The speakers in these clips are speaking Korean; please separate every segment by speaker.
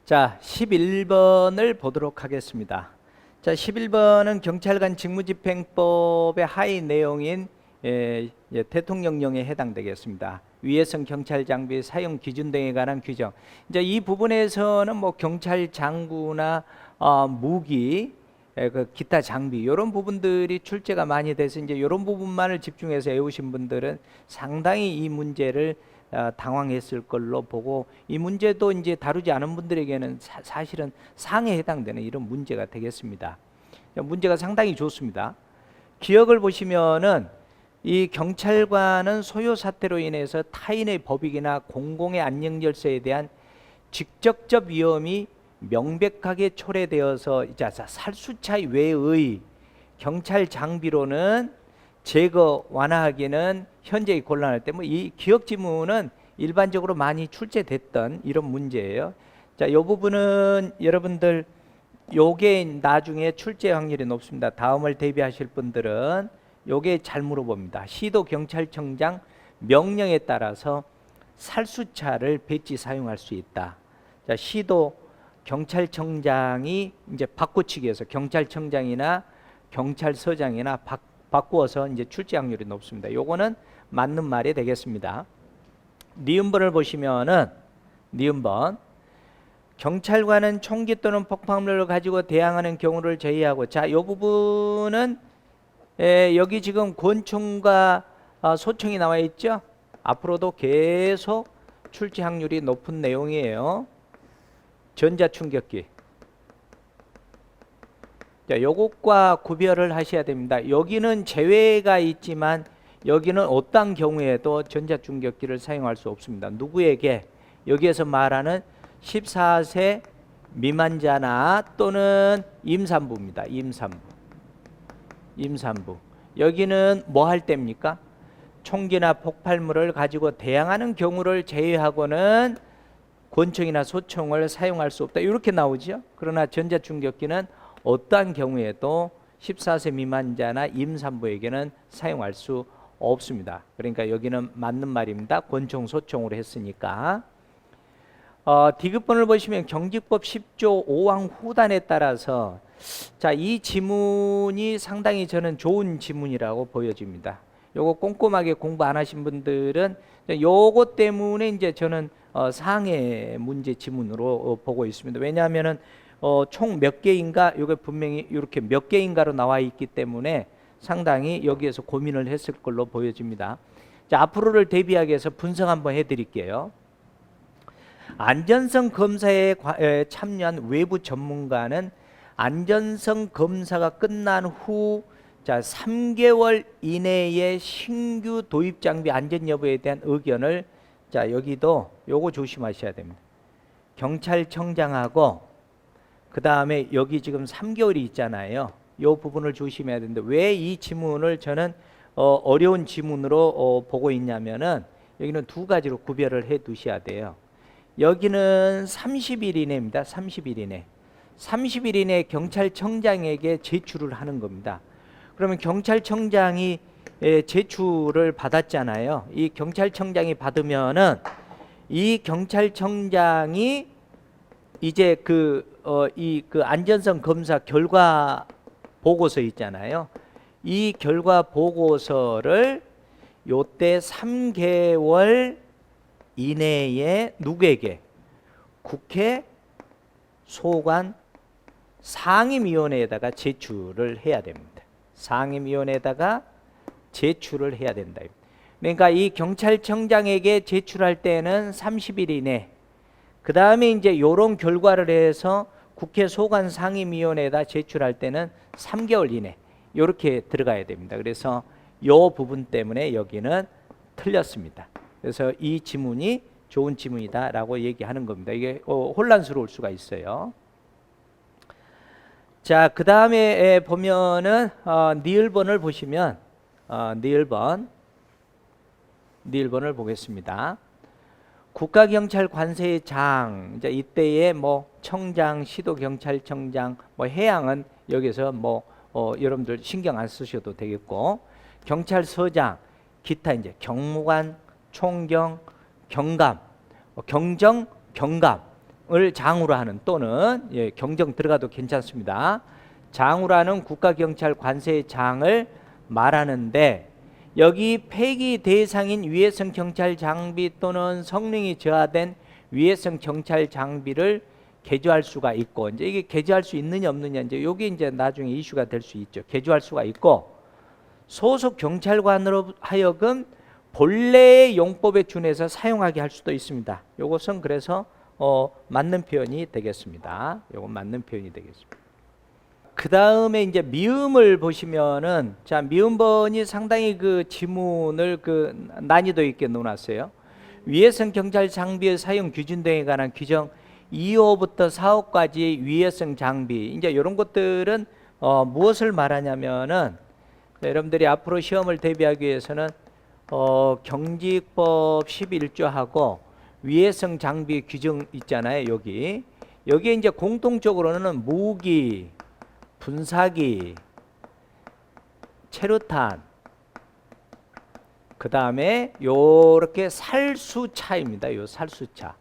Speaker 1: 자, 11번을 보도록 하겠습니다. 자, 11번은 경찰관 직무집행법의 하위 내용인 대통령령에 해당되겠습니다. 위해성 경찰 장비 사용 기준 등에 관한 규정. 이제 이 부분에서는 뭐 경찰 장구나 무기, 그 기타 장비 이런 부분들이 출제가 많이 돼서 이제 이런 부분만을 집중해서 외우신 분들은 상당히 이 문제를 당황했을 걸로 보고, 이 문제도 이제 다루지 않은 분들에게는 사실은 상에 해당되는 이런 문제가 되겠습니다. 문제가 상당히 좋습니다. 기억을 보시면은 이 경찰관은 소요 사태로 인해서 타인의 법익이나 공공의 안녕 열쇠에 대한 직접적 위험이 명백하게 초래되어서 이제 살수차 외의 경찰 장비로는 제거 완화하기는 현재의 곤란할 때, 뭐 이 기억 지문은 일반적으로 많이 출제됐던 이런 문제예요. 자, 이 부분은 여러분들 요게 나중에 출제 확률이 높습니다. 다음을 대비하실 분들은 요게 잘 물어봅니다. 시도 경찰청장 명령에 따라서 살수차를 배치 사용할 수 있다. 자, 시도 경찰청장이 이제 바꿔치기 해서 경찰청장이나 경찰서장이나 바꾸어서 이제 출제 확률이 높습니다. 요거는 맞는 말이 되겠습니다. 니은번을 보시면은 니은번, 경찰관은 총기 또는 폭발물을 가지고 대항하는 경우를 제외하고, 자, 요 부분은 여기 지금 권총과 소총이 나와 있죠. 앞으로도 계속 출제 확률이 높은 내용이에요. 전자충격기. 자, 요것과 구별을 하셔야 됩니다. 여기는 제외가 있지만 여기는 어떤 경우에도 전자충격기를 사용할 수 없습니다. 누구에게? 여기에서 말하는 14세 미만자나 또는 임산부입니다. 임산부. 여기는 뭐 할 때입니까? 총기나 폭발물을 가지고 대항하는 경우를 제외하고는 권총이나 소총을 사용할 수 없다. 이렇게 나오죠. 그러나 전자충격기는 어떠한 경우에도 14세 미만자나 임산부에게는 사용할 수 없습니다. 그러니까 여기는 맞는 말입니다. 권총, 소총으로 했으니까. 디귿번을 보시면 경직법 10조 5항 후단에 따라서, 자, 이 지문이 상당히 저는 좋은 지문이라고 보여집니다. 요거 꼼꼼하게 공부 안 하신 분들은 요거 때문에 이제 저는 상해 문제 지문으로 보고 있습니다. 왜냐하면은 총 몇 개인가, 요게 분명히 이렇게 몇 개인가로 나와 있기 때문에 상당히 여기에서 고민을 했을 걸로 보여집니다. 자, 앞으로를 대비하기 위해서 분석 한번 해드릴게요. 안전성 검사에 참여한 외부 전문가는 안전성 검사가 끝난 후, 자, 3개월 이내에 신규 도입 장비 안전 여부에 대한 의견을, 자, 여기도 요거 조심하셔야 됩니다. 경찰청장하고 그 다음에 여기 지금 3개월이 있잖아요. 요 부분을 조심해야 되는데, 왜 이 지문을 저는 어려운 지문으로 보고 있냐면은 여기는 두 가지로 구별을 해 두셔야 돼요. 여기는 30일 이내입니다. 30일 이내. 30일 이내 경찰청장에게 제출을 하는 겁니다. 그러면 경찰청장이 제출을 받았잖아요. 이 경찰청장이 받으면은 이 경찰청장이 이제 그 안전성 검사 결과 보고서 있잖아요. 이 결과 보고서를 요때 3개월 이내에 누구에게? 국회 소관 상임위원회에다가 제출을 해야 됩니다. 상임위원회에다가 제출을 해야 된다. 그러니까 이 경찰청장에게 제출할 때는 30일 이내, 그 다음에 이제 요런 결과를 해서 국회 소관 상임위원회에다 제출할 때는 3개월 이내, 요렇게 들어가야 됩니다. 그래서 요 부분 때문에 여기는 틀렸습니다. 그래서 이 지문이 좋은 지문이다라고 얘기하는 겁니다. 이게 혼란스러울 수가 있어요. 자, 그 다음에 보면은 니을번을 보시면 니을번을 보겠습니다. 국가경찰관세장, 이제 이때의 뭐 청장, 시도경찰청장, 뭐 해양은 여기서 뭐 여러분들 신경 안 쓰셔도 되겠고, 경찰서장, 기타 이제 경무관, 총경, 경감, 경정, 경감, 장으로 하는 또는 경정 들어가도 괜찮습니다. 장으로 하는 국가경찰 관세의 장을 말하는데 여기 폐기 대상인 위해성 경찰 장비 또는 성능이 저하된 위해성 경찰 장비를 개조할 수가 있고 이제 이게 개조할 수 있느냐 없느냐 이제 여기 이제 나중에 이슈가 될 수 있죠. 개조할 수가 있고 소속 경찰관으로 하여금 본래의 용법에 준해서 사용하게 할 수도 있습니다. 이것은 그래서 맞는 표현이 되겠습니다. 이건 맞는 표현이 되겠습니다. 그 다음에 이제 미음을 보시면은 자 미음번이 상당히 그 지문을 그 난이도 있게 놓았어요. 위해성 경찰 장비의 사용 기준 등에 관한 규정 2호부터 4호까지 위해성 장비 이제 이런 것들은 무엇을 말하냐면은 여러분들이 앞으로 시험을 대비하기 위해서는 경직법 11조하고 위해성 장비 규정 있잖아요. 여기에 이제 공통적으로는 무기, 분사기, 체류탄, 그 다음에 요렇게 살수차입니다. 요 살수차,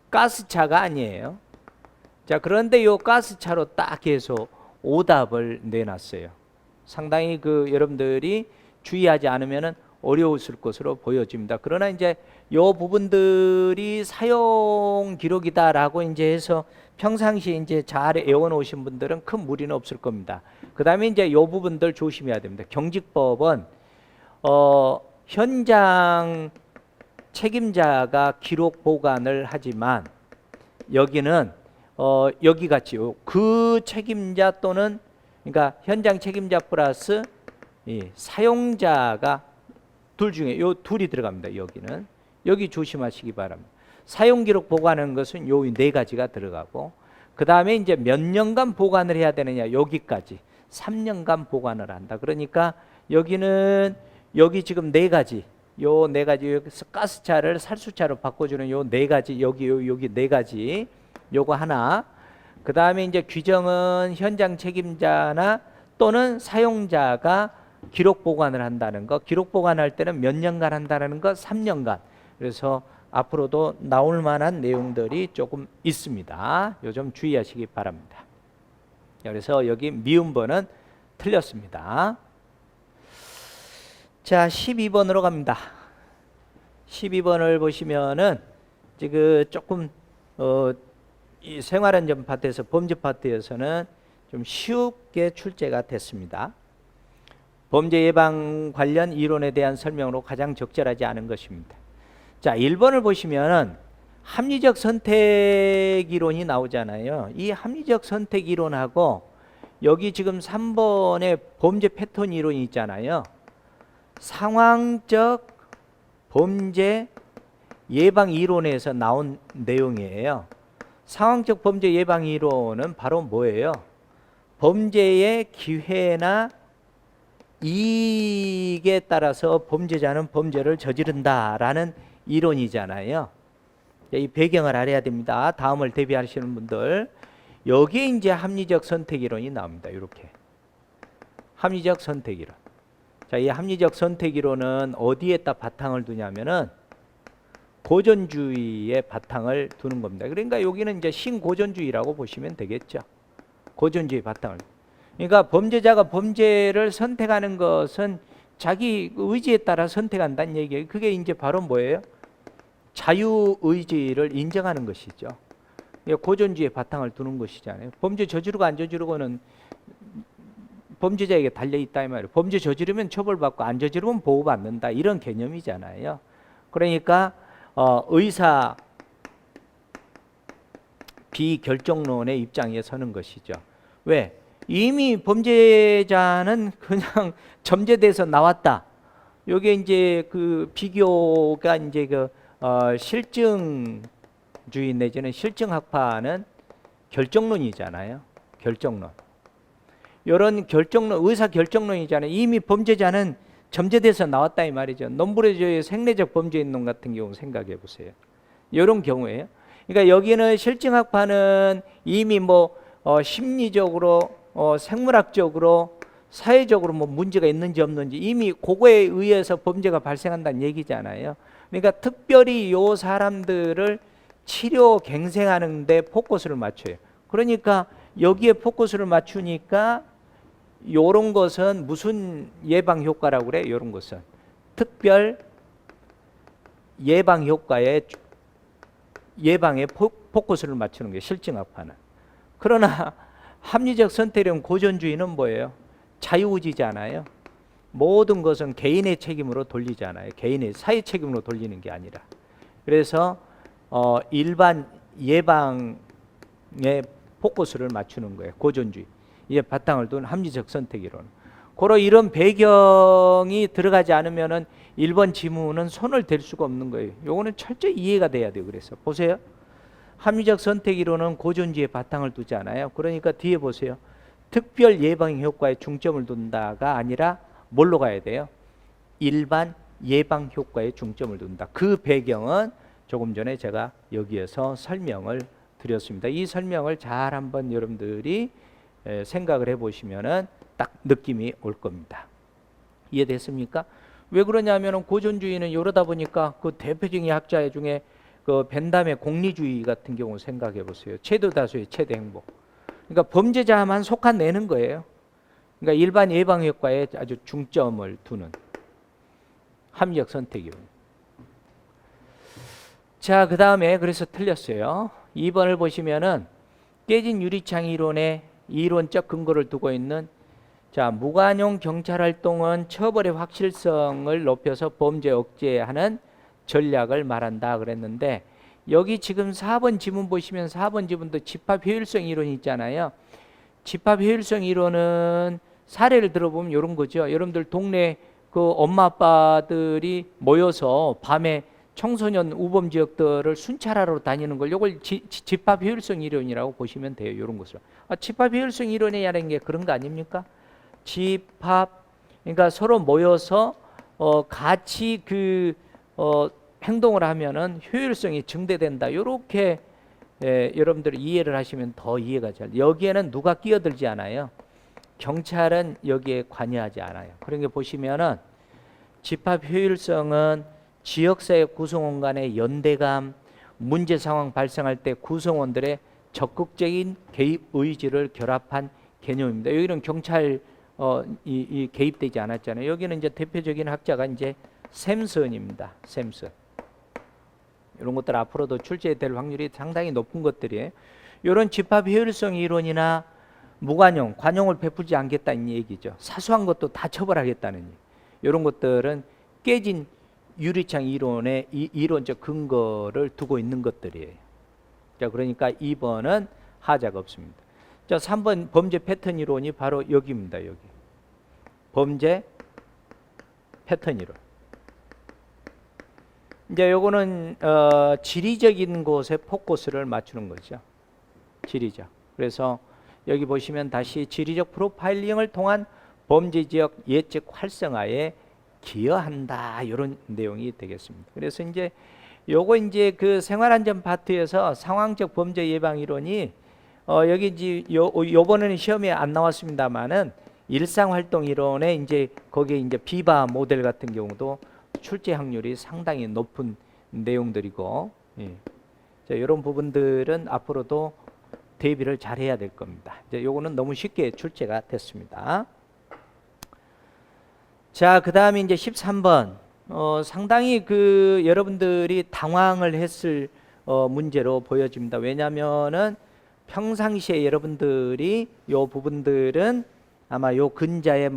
Speaker 1: 가스차가 아니에요. 자 그런데 요 가스차로 딱 해서 오답을 내놨어요. 상당히 그 여러분들이 주의하지 않으면은 어려웠을 것으로 보여집니다. 그러나 이제 요 부분들이 사용 기록이다라고 이제 해서 평상시에 이제 잘 외워 놓으신 분들은 큰 무리는 없을 겁니다. 그다음에 이제 요 부분들 조심해야 됩니다. 경직법은 현장 책임자가 기록 보관을 하지만 여기는 여기 같이 그 책임자 또는 그러니까 현장 책임자 플러스 사용자가 둘 중에 요 둘이 들어갑니다. 여기 조심하시기 바랍니다. 사용 기록 보관하는 것은 요 네 가지가 들어가고 그 다음에 이제 몇 년간 보관을 해야 되느냐 여기까지 3년간 보관을 한다. 그러니까 여기 지금 네 가지 요 네 가지 여기서 가스차를 살수차로 바꿔주는 요 네 가지 여기 네 가지 요거 하나. 그 다음에 이제 규정은 현장 책임자나 또는 사용자가 기록 보관을 한다는 거, 기록 보관할 때는 몇 년간 한다는 거, 3년간. 그래서 앞으로도 나올 만한 내용들이 조금 있습니다. 요 좀 주의하시기 바랍니다. 그래서 여기 미음번은 틀렸습니다. 자, 12번으로 갑니다. 12번을 보시면은 지금 조금 이 생활안전 파트에서 범죄 파트에서는 좀 쉽게 출제가 됐습니다. 범죄 예방 관련 이론에 대한 설명으로 가장 적절하지 않은 것입니다. 자, 1번을 보시면은 합리적 선택 이론이 나오잖아요. 이 합리적 선택 이론하고 여기 지금 3번에 범죄 패턴 이론이 있잖아요. 상황적 범죄 예방 이론에서 나온 내용이에요. 상황적 범죄 예방 이론은 바로 뭐예요? 범죄의 기회나 이익에 따라서 범죄자는 범죄를 저지른다라는 이론이잖아요. 이 배경을 알아야 됩니다. 다음을 대비하시는 분들 여기에 이제 합리적 선택 이론이 나옵니다. 이렇게 합리적 선택 이론. 자, 이 합리적 선택 이론은 어디에다 바탕을 두냐면은 고전주의의 바탕을 두는 겁니다. 그러니까 여기는 이제 신고전주의라고 보시면 되겠죠. 고전주의 바탕을. 그러니까 범죄자가 범죄를 선택하는 것은 자기 의지에 따라 선택한다는 얘기예요. 그게 이제 바로 뭐예요? 자유의지를 인정하는 것이죠. 고전주의의 바탕을 두는 것이잖아요. 범죄 저지르고 안 저지르고는 범죄자에게 달려있다 이 말이에요. 범죄 저지르면 처벌받고 안 저지르면 보호받는다 이런 개념이잖아요. 그러니까 의사 비결정론의 입장에 서는 것이죠. 왜? 이미 범죄자는 그냥 점제돼서 나왔다. 요게 이제 그 비교가 이제 그 실증주의 내지는 실증학파는 결정론이잖아요. 결정론. 이런 결정론, 의사 결정론이잖아요. 이미 범죄자는 점제돼서 나왔다 이 말이죠. nom브레조의 생리적 범죄인론 같은 경우 생각해 보세요. 이런 경우에요. 그러니까 여기는 실증학파는 이미 뭐 심리적으로, 생물학적으로, 사회적으로 뭐 문제가 있는지 없는지 이미 그거에 의해서 범죄가 발생한다는 얘기잖아요. 그러니까 특별히 요 사람들을 치료 갱생하는데 포커스를 맞춰요. 그러니까 여기에 포커스를 맞추니까 요런 것은 무슨 예방 효과라고 그래? 요런 것은 특별 예방 효과에 예방에 포커스를 맞추는 게 실증학파는. 그러나 합리적 선택형 고전주의는 뭐예요? 자유의지잖아요. 모든 것은 개인의 책임으로 돌리잖아요. 개인의 사회 책임으로 돌리는 게 아니라. 그래서 일반 예방에 포커스를 맞추는 거예요. 고전주의. 이게 바탕을 둔 합리적 선택이론. 고로 이런 배경이 들어가지 않으면은 1번 지문은 손을 댈 수가 없는 거예요. 요거는 철저히 이해가 돼야 돼요. 그래서 보세요. 합리적 선택이론은 고전주의에 바탕을 두지 않아요. 그러니까 뒤에 보세요. 특별 예방 효과에 중점을 둔다가 아니라 뭘로 가야 돼요? 일반 예방 효과에 중점을 둔다. 그 배경은 조금 전에 제가 여기에서 설명을 드렸습니다. 이 설명을 잘 한번 여러분들이 생각을 해보시면은 딱 느낌이 올 겁니다. 이해됐습니까? 왜 그러냐면은 고전주의는 이러다 보니까 그 대표적인 학자 중에 그 벤담의 공리주의 같은 경우 생각해 보세요. 최대 다수의 최대 행복. 그러니까 범죄자만 속아내는 거예요. 그러니까 일반 예방 효과에 아주 중점을 두는 합리적 선택이요. 자, 그 다음에 그래서 틀렸어요. 2번을 보시면은 깨진 유리창 이론의 이론적 근거를 두고 있는 자, 무관용 경찰 활동은 처벌의 확실성을 높여서 범죄 억제하는 전략을 말한다 그랬는데 여기 지금 4번 지문 보시면 4번 지문도 집합 효율성 이론이 있잖아요. 집합 효율성 이론은 사례를 들어보면 이런 거죠. 여러분들 동네 그 엄마 아빠들이 모여서 밤에 청소년 우범 지역들을 순찰하러 다니는 걸 이걸 집합 효율성 이론이라고 보시면 돼요. 이런 것을. 집합 효율성 이론이라는 게 그런 거 아닙니까? 집합 그러니까 서로 모여서 같이 행동을 하면은 효율성이 증대된다. 이렇게 여러분들이 이해를 하시면 더 이해가 잘. 여기에는 누가 끼어들지 않아요. 경찰은 여기에 관여하지 않아요. 그런 게 보시면은 집합 효율성은 지역사회 구성원 간의 연대감, 문제 상황 발생할 때 구성원들의 적극적인 개입 의지를 결합한 개념입니다. 여기는 경찰 이 개입되지 않았잖아요. 여기는 이제 대표적인 학자가 이제 샘슨입니다. 샘슨. 이런 것들 앞으로도 출제될 확률이 상당히 높은 것들이에요. 이런 집합 효율성 이론이나 무관용, 관용을 베풀지 않겠다는 얘기죠. 사소한 것도 다 처벌하겠다는 얘기. 이런 것들은 깨진 유리창 이론의 이론적 근거를 두고 있는 것들이에요. 자, 그러니까 2번은 하자가 없습니다. 자, 3번 범죄 패턴 이론이 바로 여기입니다. 여기. 범죄 패턴 이론. 이제 요거는 지리적인 곳에 포커스를 맞추는 거죠. 지리적. 그래서 여기 보시면 다시 지리적 프로파일링을 통한 범죄 지역 예측 활성화에 기여한다. 이런 내용이 되겠습니다. 그래서 이제 요거 이제 그 생활안전 파트에서 상황적 범죄 예방 이론이 여기 이제 요번에는 시험에 안 나왔습니다만은 일상활동 이론에 이제 거기에 이제 비바 모델 같은 경우도 출제 확률이 상당히 높은 내용들이고, 예. 자, 이런 부분들은 앞으로도 대비를 잘 해야 될 겁니다. 이제 요거는 너무 쉽게 출제가 됐습니다. 자, 그 다음에 이제 13번. 상당히 여러분들이 당황을 했을 문제로 보여집니다. 왜냐면은 평상시에 여러분들이 요 부분들은 아마 요 근자에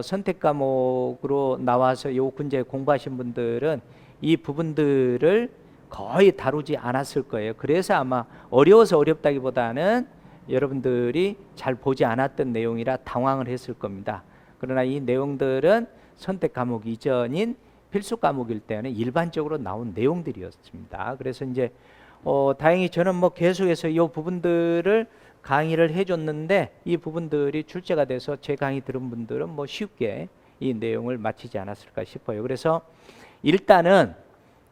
Speaker 1: 선택 과목으로 나와서 요 근자에 공부하신 분들은 이 부분들을 거의 다루지 않았을 거예요. 그래서 아마 어려워서 어렵다기보다는 여러분들이 잘 보지 않았던 내용이라 당황을 했을 겁니다. 그러나 이 내용들은 선택 과목 이전인 필수 과목일 때는 일반적으로 나온 내용들이었습니다. 그래서 이제 다행히 저는 계속해서 이 부분들을 강의를 해줬는데 이 부분들이 출제가 돼서 제 강의 들은 분들은 쉽게 이 내용을 마치지 않았을까 싶어요. 그래서 일단은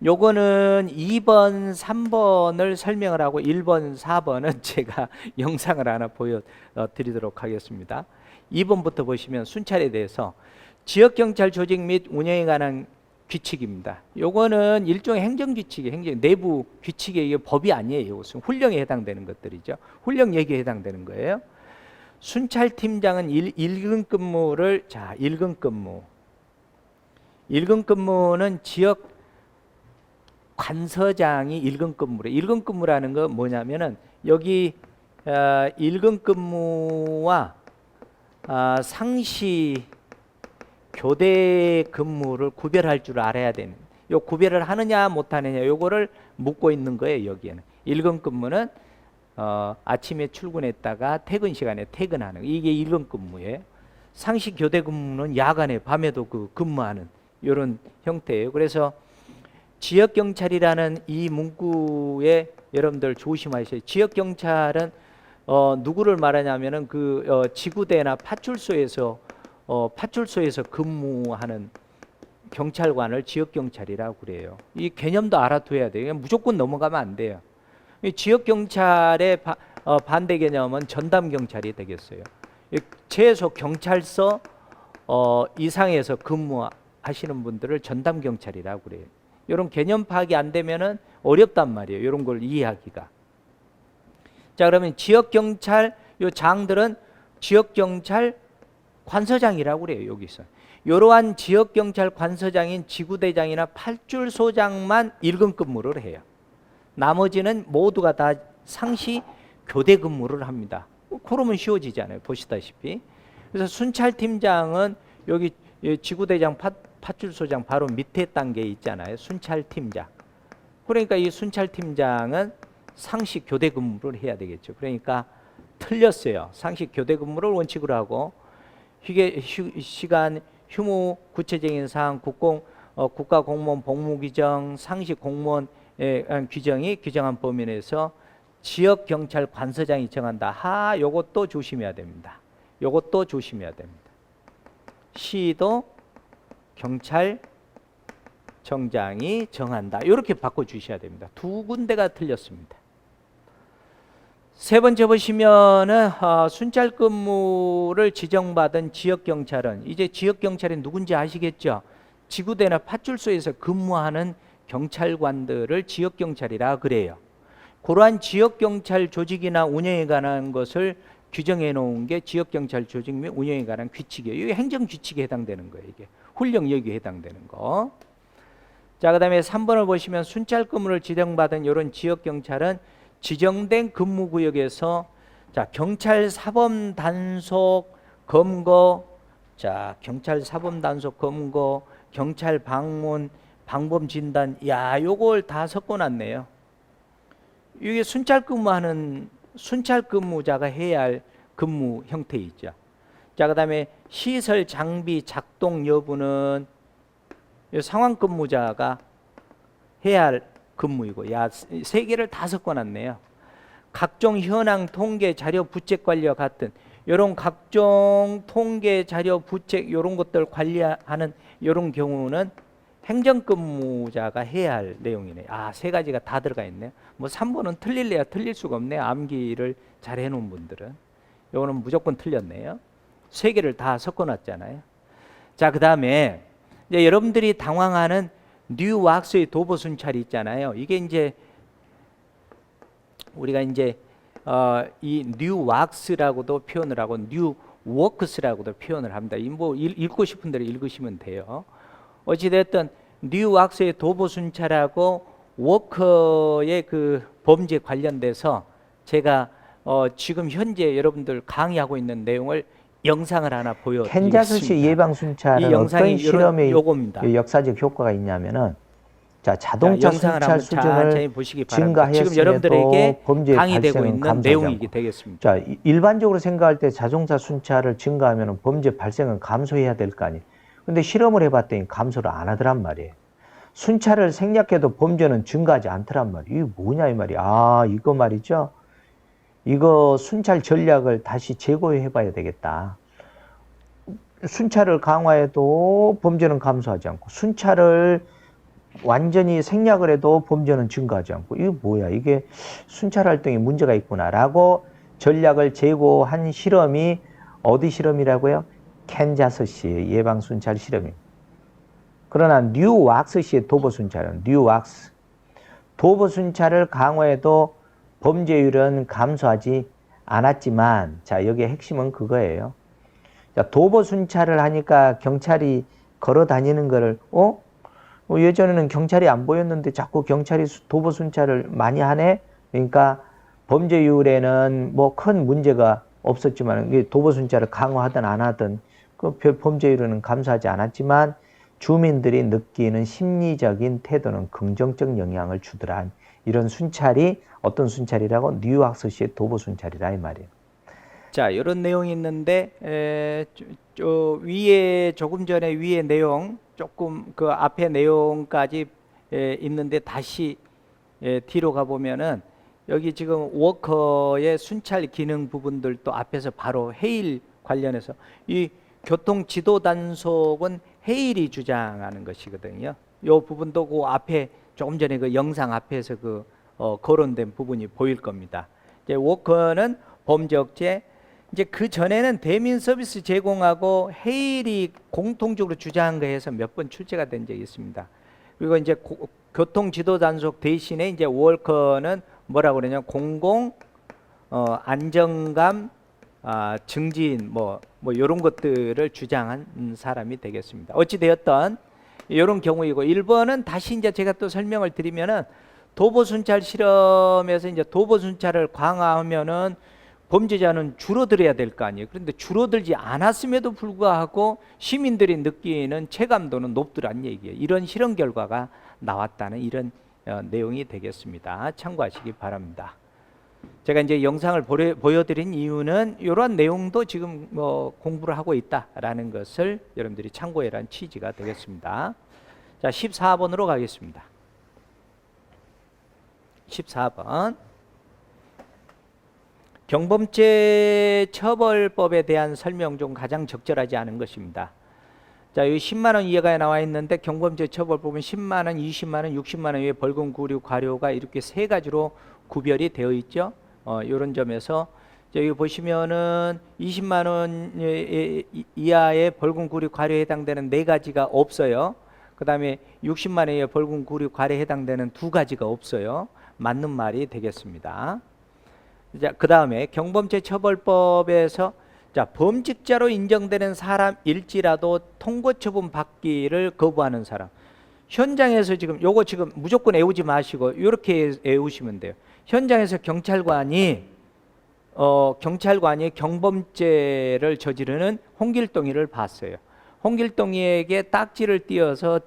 Speaker 1: 요거는 2번, 3번을 설명을 하고 1번, 4번은 제가 영상을 하나 보여드리도록 하겠습니다. 2번부터 보시면 순찰에 대해서 지역경찰 조직 및 운영에 관한 규칙입니다. 요거는 일종의 행정규칙이에요. 내부 규칙이에요. 이게 법이 아니에요. 이것은 훈령에 해당되는 것들이죠. 훈령 얘기에 해당되는 거예요. 순찰팀장은 일근 근무를, 자, 일근 근무. 일근 근무는 지역 관서장이 일근 근무래. 일근 근무라는 건 뭐냐면은 여기 일근 근무와 상시 교대 근무를 구별할 줄 알아야 되는, 요 구별을 하느냐 못하느냐 요거를 묻고 있는 거예요. 여기에는 일근 근무는 아침에 출근했다가 퇴근 시간에 퇴근하는, 이게 일근 근무예요. 상시 교대 근무는 야간에 밤에도 근무하는 이런 형태예요. 그래서 지역 경찰이라는 이 문구에 여러분들 조심하셔야 돼요. 지역 경찰은 누구를 말하냐면은 지구대나 파출소에서 근무하는 경찰관을 지역 경찰이라고 그래요. 이 개념도 알아둬야 돼요. 그냥 무조건 넘어가면 안 돼요. 이 지역 경찰의 반대 개념은 전담 경찰이 되겠어요. 최소 경찰서 이상에서 근무하시는 분들을 전담 경찰이라고 그래요. 이런 개념 파악이 안 되면은 어렵단 말이에요. 이런 걸 이해하기가. 자, 그러면 지역 경찰 요 장들은 지역 경찰 관서장이라고 그래요. 여기서 이러한 지역 경찰 관서장인 지구대장이나 팔출소장만 일근 근무를 해요. 나머지는 모두가 다 상시 교대 근무를 합니다. 그러면 쉬워지잖아요. 보시다시피. 그래서 순찰팀장은 여기 지구대장 파출소장 바로 밑에 단계에 있잖아요. 순찰팀장. 그러니까 이 순찰팀장은 상시 교대 근무를 해야 되겠죠. 그러니까 틀렸어요. 상시 교대 근무를 원칙으로 하고 시간, 휴무, 구체적인 사항, 국가공무원 복무규정, 상시 공무원 규정이 규정한 범위 내에서 지역경찰 관서장이 정한다. 요것도 조심해야 됩니다. 요것도 조심해야 됩니다. 시도 경찰청장이 정한다. 이렇게 바꿔주셔야 됩니다. 두 군데가 틀렸습니다. 세 번째 보시면은 순찰 근무를 지정받은 지역경찰은, 이제 지역경찰이 누군지 아시겠죠? 지구대나 파출소에서 근무하는 경찰관들을 지역경찰이라 그래요. 그러한 지역경찰 조직이나 운영에 관한 것을 규정해 놓은 게 지역경찰 조직 및 운영에 관한 규칙이에요. 이게 행정규칙에 해당되는 거예요. 이게 훈령 여기에 해당되는 거. 자, 그 다음에 3번을 보시면 순찰 근무를 지정받은 이런 지역경찰은 지정된 근무구역에서, 자, 경찰 사범 단속 검거, 자, 경찰 사범 단속 검거, 경찰 방문, 방범 진단, 야, 요걸 다 섞어놨네요. 이게 순찰 근무하는 순찰 근무자가 해야 할 근무 형태 있죠. 자, 그다음에 시설 장비 작동 여부는 상황 근무자가 해야 할 근무이고, 야, 세 개를 다 섞어놨네요. 각종 현황 통계 자료 부책 관리와 같은 이런 각종 통계 자료 부책 이런 것들 관리하는 이런 경우는 행정근무자가 해야 할 내용이네요. 세 가지가 다 들어가 있네요. 뭐 3번은 틀릴래야 틀릴 수가 없네요. 암기를 잘 해놓은 분들은. 이거는 무조건 틀렸네요. 세 개를 다 섞어놨잖아요. 자, 그 다음에 이제 여러분들이 당황하는 뉴왁스의 도보 순찰이 있잖아요. 이게 이제 우리가 이제 이 뉴왁스라고도 표현을 하고 뉴워크스라고도 표현을 합니다. 뭐 읽고 싶은 대로 읽으시면 돼요. 어찌됐든 뉴왁스의 도보 순찰하고 워커의 그 범죄 관련돼서 제가 지금 현재 여러분들 강의하고 있는 내용을 영상을 하나 보여드리겠습니다.
Speaker 2: 캔자스시 예방 순찰은 어떤 실험의
Speaker 1: 요겁니다.
Speaker 2: 역사적 효과가 있냐면은, 자, 자동차 순찰 수준을 증가했음에도
Speaker 1: 지금 여러분들에게
Speaker 2: 범죄
Speaker 1: 강의되고
Speaker 2: 발생은
Speaker 1: 있는
Speaker 2: 감소하지
Speaker 1: 내용이
Speaker 2: 않고.
Speaker 1: 되겠습니다.
Speaker 2: 자, 일반적으로 생각할 때 자동차 순찰을 증가하면 범죄 발생은 감소해야 될 거 아니에요. 근데 실험을 해봤더니 감소를 안 하더란 말이에요. 순찰을 생략해도 범죄는 증가하지 않더란 말이에요. 이게 뭐냐 이 말이에요. 이거 말이죠. 이거 순찰 전략을 다시 재고해 봐야 되겠다. 순찰을 강화해도 범죄는 감소하지 않고, 순찰을 완전히 생략을 해도 범죄는 증가하지 않고, 이게 뭐야, 이게 순찰 활동에 문제가 있구나라고 전략을 재고한 실험이 어디 실험이라고요? 캔자스시 예방 순찰 실험입니다. 그러나 뉴왁스시의 도보 순찰은 뉴왁스. 도보 순찰을 강화해도 범죄율은 감소하지 않았지만, 자, 여기에 핵심은 그거예요. 자, 도보 순찰을 하니까 경찰이 걸어 다니는 거를, 예전에는 경찰이 안 보였는데 자꾸 경찰이 도보 순찰을 많이 하네? 그러니까 범죄율에는 뭐 큰 문제가 없었지만, 도보 순찰을 강화하든 안 하든 그 범죄율은 감소하지 않았지만, 주민들이 느끼는 심리적인 태도는 긍정적 영향을 주더라. 이런 순찰이 어떤 순찰이라고? 뉴왁스시의 도보 순찰이라 이 말이에요.
Speaker 1: 자, 이런 내용이 있는데 위에 조금 전에 위에 내용 조금 그 앞에 내용까지 있는데 다시 뒤로 가 보면은 여기 지금 워커의 순찰 기능 부분들도 앞에서 바로 해일 관련해서 이 교통 지도 단속은 해일이 주장하는 것이거든요. 이 부분도 그 앞에 조금 전에 그 영상 앞에서 그 거론된 부분이 보일 겁니다. 이제 워커는 범죄 억제, 이제 그 전에는 대민 서비스 제공하고 해일이 공통적으로 주장한 거에서 몇 번 출제가 된 적이 있습니다. 그리고 이제 교통 지도 단속 대신에 이제 워커는 뭐라고 그러냐, 공공 안정감 증진 뭐 이런 것들을 주장한 사람이 되겠습니다. 어찌 되었던 이런 경우이고, 1번은 다시 이제 제가 또 설명을 드리면은 도보 순찰 실험에서 이제 도보 순찰을 강화하면은 범죄자는 줄어들어야 될 거 아니에요. 그런데 줄어들지 않았음에도 불구하고 시민들이 느끼는 체감도는 높더란 얘기예요. 이런 실험 결과가 나왔다는 이런 내용이 되겠습니다. 참고하시기 바랍니다. 제가 이제 영상을 보여드린 이유는 이러한 내용도 지금 공부를 하고 있다라는 것을 여러분들이 참고해라는 취지가 되겠습니다. 자, 14번으로 가겠습니다. 14번. 경범죄 처벌법에 대한 설명 중 가장 적절하지 않은 것입니다. 자, 여기 10만 원 이하가 나와 있는데 경범죄 처벌법은 10만 원, 20만 원, 60만 원 이하의 벌금, 구류, 과료가 이렇게 세 가지로 구별이 되어 있죠. 이런 점에서 여기 보시면은 20만 원 이하의 벌금, 구류, 과료에 해당되는 네 가지가 없어요. 그 다음에 60만 원 이하의 벌금, 구류, 과료에 해당되는 두 가지가 없어요. 맞는 말이 되겠습니다. 자, 그 다음에 경범죄 처벌법에서 자, 범직자로 인정되는 사람일지라도 통고 처분 받기를 거부하는 사람. 현장에서 지금 요거 지금 무조건 외우지 마시고 이렇게 외우시면 돼요. 현장에서 경찰관이 경범죄를 저지르는 홍길동이를 봤어요. 홍길동이에게 딱지를 띄어서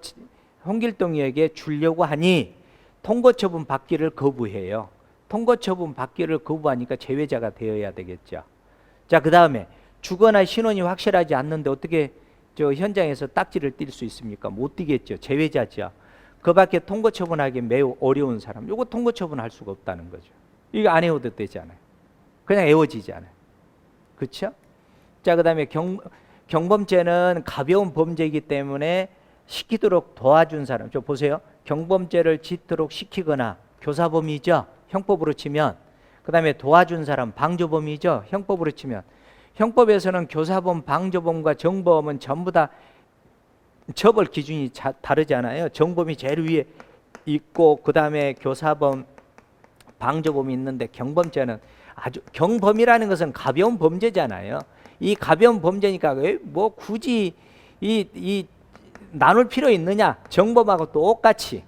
Speaker 1: 홍길동이에게 주려고 하니 통고 처분 받기를 거부해요. 통고 처분 받기를 거부하니까 제외자가 되어야 되겠죠. 자, 그 다음에 주거나 신원이 확실하지 않는데 어떻게 저 현장에서 딱지를 띌 수 있습니까? 못 띄겠죠. 제외자죠. 그 밖에 통고 처분하기 매우 어려운 사람, 요거 통고 처분할 수가 없다는 거죠. 이거 안 외워도 되잖아요. 그냥 외워지잖아요. 그렇죠? 자, 그 다음에 경범죄는 가벼운 범죄이기 때문에 시키도록 도와준 사람. 저 보세요. 경범죄를 짓도록 시키거나 교사범이죠. 형법으로 치면. 그 다음에 도와준 사람 방조범이죠. 형법으로 치면. 형법에서는 교사범, 방조범과 정범은 전부 다 처벌 기준이 다르잖아요. 정범이 제일 위에 있고 그 다음에 교사범, 방조범이 있는데 경범죄는 아주 경범이라는 것은 가벼운 범죄잖아요. 이 가벼운 범죄니까 왜 뭐 굳이 이 나눌 필요 있느냐? 정범하고 똑같이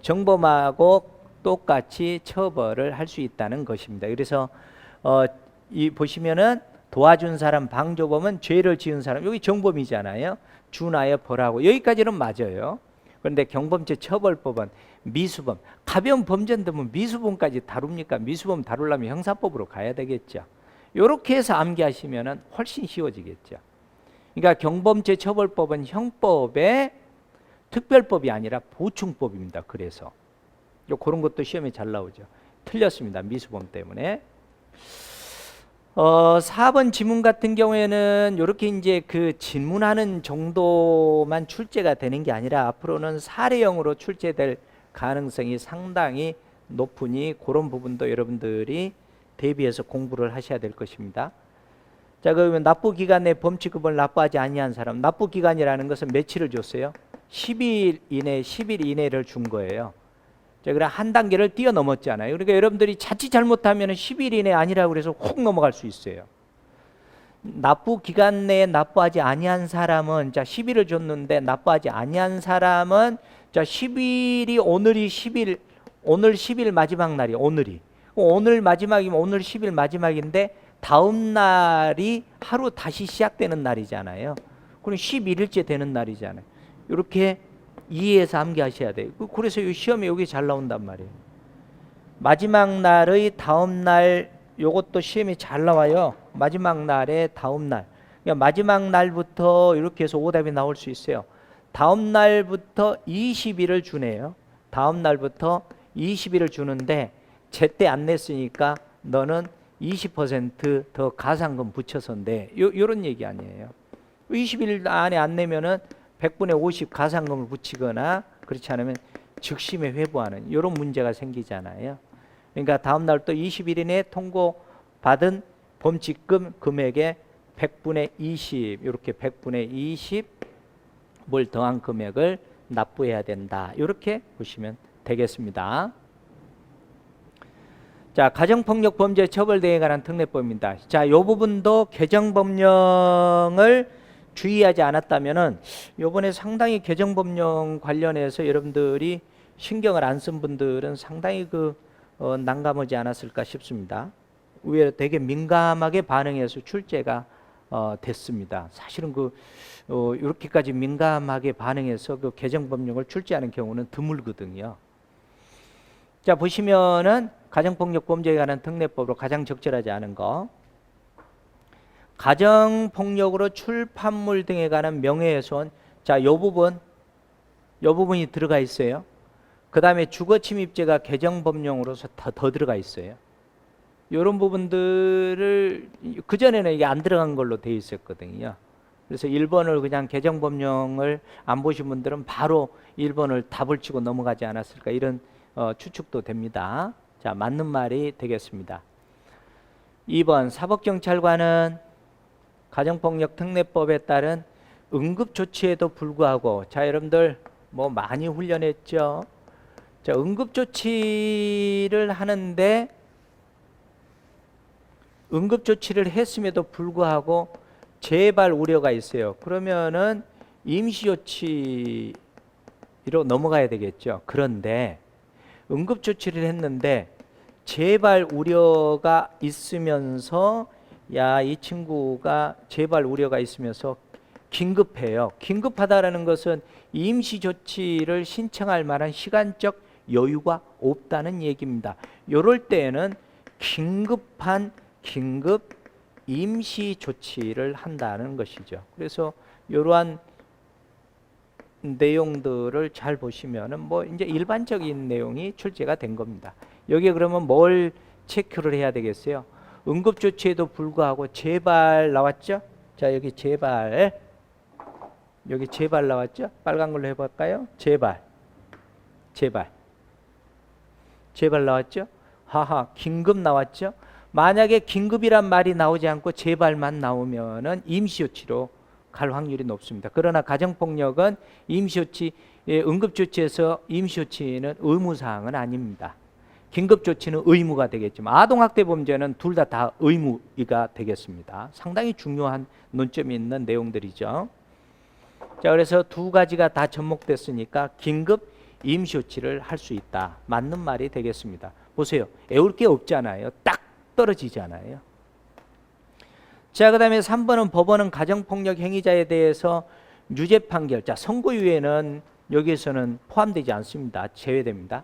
Speaker 1: 정범하고 똑같이 처벌을 할 수 있다는 것입니다. 그래서 이 보시면은 도와준 사람, 방조범은 죄를 지은 사람, 여기 정범이잖아요. 준하여 벌하고 여기까지는 맞아요. 그런데 경범죄 처벌법은 미수범, 가벼운 범죄인데 뭐 미수범까지 다룹니까? 미수범 다루려면 형사법으로 가야 되겠죠. 이렇게 해서 암기하시면은 훨씬 쉬워지겠죠. 그러니까 경범죄 처벌법은 형법의 특별법이 아니라 보충법입니다. 그래서 그런 것도 시험에 잘 나오죠. 틀렸습니다. 미수범 때문에. 4번 지문 같은 경우에는 이렇게 이제 그 질문하는 정도만 출제가 되는 게 아니라 앞으로는 사례형으로 출제될 가능성이 상당히 높으니 그런 부분도 여러분들이 대비해서 공부를 하셔야 될 것입니다. 자, 그러면 납부기간 내 범칙금을 납부하지 아니한 사람. 납부기간이라는 것은 며칠을 줬어요? 10일 이내, 10일 이내를 준 거예요. 자, 그럼 한 단계를 뛰어넘었잖아요. 그러니까 여러분들이 자칫 잘못하면 10일 이내 아니라고 그래서 훅 넘어갈 수 있어요. 납부 기간 내에 납부하지 아니한 사람은, 자, 10일을 줬는데 납부하지 아니한 사람은, 자, 10일이 오늘이 10일, 오늘 10일 마지막 날이 오늘 마지막이면 오늘 10일 마지막인데 다음 날이 하루 다시 시작되는 날이잖아요. 그럼 11일째 되는 날이잖아요. 이렇게 이해해서 암기하셔야 돼요. 그래서 이 시험에 여기 잘 나온단 말이에요. 마지막 날의 다음 날, 요것도 시험에 잘 나와요. 마지막 날의 다음 날. 그러니까 마지막 날부터 이렇게 해서 오답이 나올 수 있어요. 다음 날부터 20일을 주네요. 다음 날부터 20일을 주는데 제때 안 냈으니까 너는 20% 가산금 붙여서 내. 요런 얘기 아니에요. 20일 안에 안 내면은 100분의 50 가산금을 붙이거나 그렇지 않으면 즉심에 회부하는 이런 문제가 생기잖아요. 그러니까 다음 날 또 20일 이내에 통고받은 범칙금 금액의 100분의 20 이렇게 100분의 20을 더한 금액을 납부해야 된다. 이렇게 보시면 되겠습니다. 자, 가정폭력 범죄 처벌대에 관한 특례법입니다. 자, 이 부분도 개정법령을 주의하지 않았다면은 요번에 상당히 개정법령 관련해서 여러분들이 신경을 안 쓴 분들은 상당히 난감하지 않았을까 싶습니다. 의외로 되게 민감하게 반응해서 출제가 됐습니다. 사실은 이렇게까지 민감하게 반응해서 그 개정법령을 출제하는 경우는 드물거든요. 자, 보시면은 가정폭력 범죄에 관한 특례법으로 가장 적절하지 않은 거, 가정폭력으로 출판물 등에 관한 명예훼손. 자, 요 부분이 들어가 있어요. 그 다음에 주거침입죄가 개정법령으로서 더 들어가 있어요. 이런 부분들을 그전에는 이게 안 들어간 걸로 되어 있었거든요. 그래서 1번을 그냥 개정법령을 안 보신 분들은 바로 1번을 답을 치고 넘어가지 않았을까 이런 추측도 됩니다. 자, 맞는 말이 되겠습니다. 2번 사법경찰관은 가정폭력 특례법에 따른 응급조치에도 불구하고, 자, 여러분들 뭐 많이 훈련했죠. 자, 응급조치를 하는데 응급조치를 했음에도 불구하고 재발 우려가 있어요. 그러면은 임시조치로 넘어가야 되겠죠. 그런데 응급조치를 했는데 재발 우려가 있으면서, 야, 이 친구가 재발 우려가 있으면서 긴급해요. 긴급하다라는 것은 임시조치를 신청할 만한 시간적 여유가 없다는 얘기입니다. 이럴 때에는 긴급 임시조치를 한다는 것이죠. 그래서 이러한 내용들을 잘 보시면은 뭐 이제 일반적인 내용이 출제가 된 겁니다. 여기에 그러면 뭘 체크를 해야 되겠어요? 응급조치에도 불구하고 재발 나왔죠? 자, 여기 재발 나왔죠? 빨간 걸로 해볼까요? 재발 나왔죠? 하하, 긴급 나왔죠? 만약에 긴급이란 말이 나오지 않고 재발만 나오면은 임시조치로 갈 확률이 높습니다. 그러나 가정폭력은 임시조치, 응급조치에서 임시조치는 의무사항은 아닙니다. 긴급조치는 의무가 되겠지만 아동학대 범죄는 둘 다 의무가 되겠습니다. 상당히 중요한 논점이 있는 내용들이죠. 자, 그래서 두 가지가 다 접목됐으니까 긴급 임시조치를 할 수 있다. 맞는 말이 되겠습니다. 보세요. 애울 게 없잖아요. 딱 떨어지잖아요. 자, 그 다음에 3번은 법원은 가정폭력 행위자에 대해서 유죄 판결, 자, 선고유예는 여기에서는 포함되지 않습니다. 제외됩니다.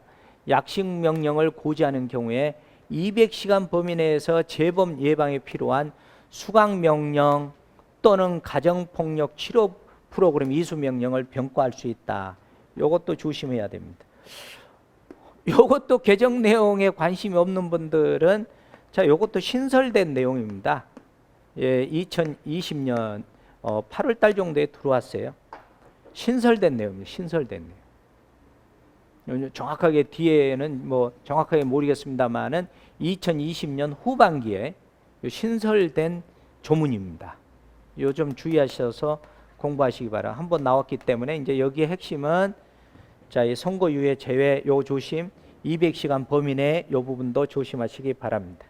Speaker 1: 약식명령을 고지하는 경우에 200시간 범위 내에서 재범 예방에 필요한 수강명령 또는 가정폭력 치료 프로그램 이수명령을 병과할 수 있다. 이것도 조심해야 됩니다. 이것도 개정 내용에 관심이 없는 분들은, 자, 이것도 신설된 내용입니다. 예, 2020년 8월 달 정도에 들어왔어요. 신설된 내용입니다. 신설된 내용. 정확하게 뒤에는 뭐 정확하게 모르겠습니다만은 2020년 후반기에 신설된 조문입니다. 요 좀 주의하셔서 공부하시기 바랍니다. 한번 나왔기 때문에 이제 여기의 핵심은 자, 이 선고유예 제외 요 조심 200시간 범위 내에 요 부분도 조심하시기 바랍니다.